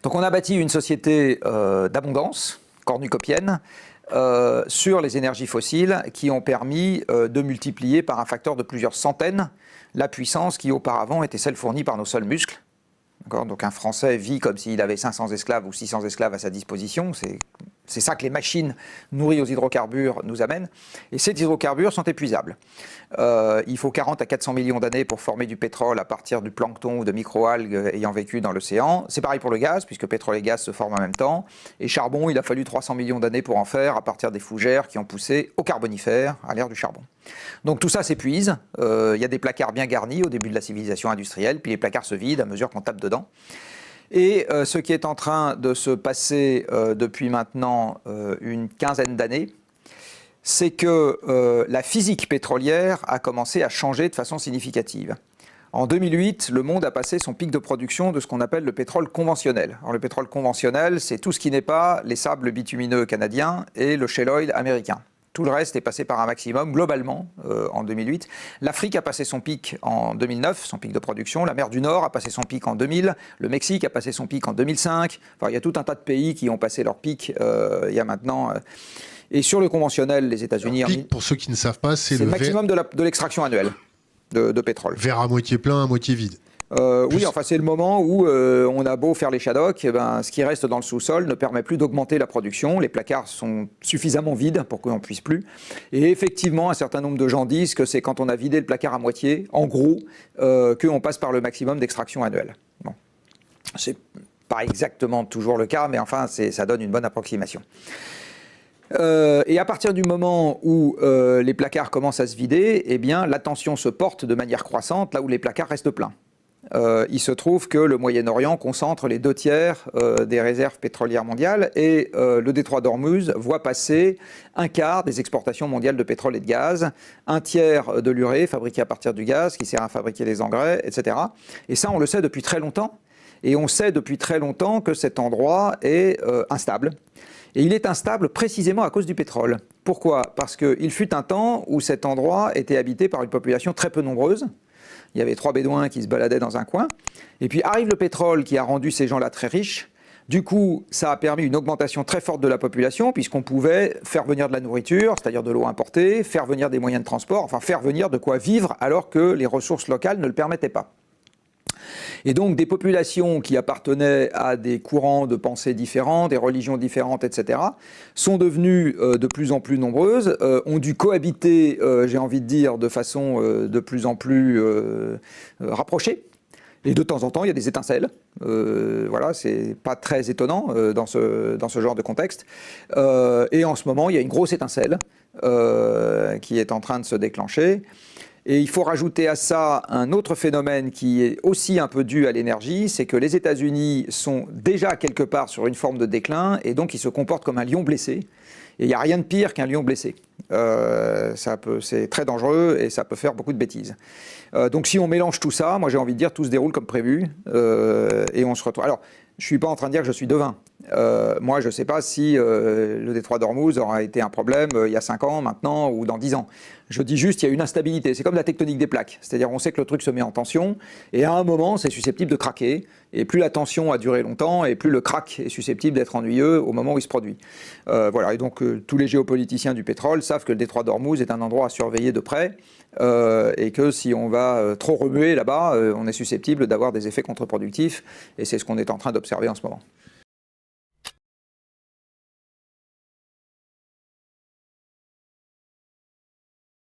Donc on a bâti une société d'abondance, cornucopienne, sur les énergies fossiles qui ont permis de multiplier par un facteur de plusieurs centaines la puissance qui auparavant était celle fournie par nos seuls muscles. Donc un Français vit comme s'il avait 500 esclaves ou 600 esclaves à sa disposition. C'est ça que les machines nourries aux hydrocarbures nous amènent. Et ces hydrocarbures sont épuisables. Il faut 40 à 400 millions d'années pour former du pétrole à partir du plancton ou de microalgues ayant vécu dans l'océan. C'est pareil pour le gaz, puisque pétrole et gaz se forment en même temps. Et charbon, il a fallu 300 millions d'années pour en faire à partir des fougères qui ont poussé au Carbonifère, à l'ère du charbon. Donc tout ça s'épuise. Il y a des placards bien garnis au début de la civilisation industrielle, puis les placards se vident à mesure qu'on tape dedans. Et ce qui est en train de se passer depuis maintenant une quinzaine d'années, c'est que la physique pétrolière a commencé à changer de façon significative. En 2008, le monde a passé son pic de production de ce qu'on appelle le pétrole conventionnel. Alors, le pétrole conventionnel, c'est tout ce qui n'est pas les sables bitumineux canadiens et le shale oil américain. Tout le reste est passé par un maximum, globalement, en 2008. L'Afrique a passé son pic en 2009, son pic de production. La mer du Nord a passé son pic en 2000. Le Mexique a passé son pic en 2005. Enfin, il y a tout un tas de pays qui ont passé leur pic il y a maintenant. Et sur le conventionnel, les États-Unis... Pic, pour ceux qui ne savent pas, c'est le maximum de l'extraction annuelle de pétrole. Verre à moitié plein, à moitié vide. Oui, enfin c'est le moment où on a beau faire les shaddocks, ce qui reste dans le sous-sol ne permet plus d'augmenter la production. Les placards sont suffisamment vides pour qu'on ne puisse plus. Et effectivement, un certain nombre de gens disent que c'est quand on a vidé le placard à moitié, en gros, qu'on passe par le maximum d'extraction annuelle. Bon. C'est pas exactement toujours le cas, mais enfin ça donne une bonne approximation. Et à partir du moment où les placards commencent à se vider, eh bien l'attention se porte de manière croissante là où les placards restent pleins. Il se trouve que le Moyen-Orient concentre les 2/3 des réserves pétrolières mondiales et le détroit d'Ormuz voit passer un quart des exportations mondiales de pétrole et de gaz, un tiers de l'urée fabriqué à partir du gaz qui sert à fabriquer les engrais, etc. Et ça, on le sait depuis très longtemps. Et on sait depuis très longtemps que cet endroit est instable. Et il est instable précisément à cause du pétrole. Pourquoi? Parce qu'il fut un temps où cet endroit était habité par une population très peu nombreuse. Il y avait 3 bédouins qui se baladaient dans un coin. Et puis arrive le pétrole qui a rendu ces gens-là très riches. Du coup, ça a permis une augmentation très forte de la population puisqu'on pouvait faire venir de la nourriture, c'est-à-dire de l'eau importée, faire venir des moyens de transport, enfin faire venir de quoi vivre alors que les ressources locales ne le permettaient pas. Et donc des populations qui appartenaient à des courants de pensée différents, des religions différentes, etc., sont devenues de plus en plus nombreuses, ont dû cohabiter, j'ai envie de dire, de façon de plus en plus rapprochée. Et de temps en temps, il y a des étincelles. Voilà, c'est pas très étonnant dans ce genre de contexte. Et en ce moment, il y a une grosse étincelle qui est en train de se déclencher. Et il faut rajouter à ça un autre phénomène qui est aussi un peu dû à l'énergie, c'est que les États-Unis sont déjà quelque part sur une forme de déclin et donc ils se comportent comme un lion blessé. Et il n'y a rien de pire qu'un lion blessé. C'est très dangereux et ça peut faire beaucoup de bêtises. Donc si on mélange tout ça, moi j'ai envie de dire tout se déroule comme prévu et on se retrouve. Alors, je ne suis pas en train de dire que je suis devin. Moi, je ne sais pas si le détroit d'Ormuz aura été un problème il y a 5 ans, maintenant, ou dans 10 ans. Je dis juste qu'il y a une instabilité. C'est comme la tectonique des plaques. C'est-à-dire on sait que le truc se met en tension, et à un moment, c'est susceptible de craquer. Et plus la tension a duré longtemps, et plus le crack est susceptible d'être ennuyeux au moment où il se produit. Voilà. Et donc, tous les géopoliticiens du pétrole savent que le détroit d'Ormuz est un endroit à surveiller de près, et que si on va trop remuer là-bas, on est susceptible d'avoir des effets contre-productifs. Et c'est ce qu'on est en train d'observer en ce moment.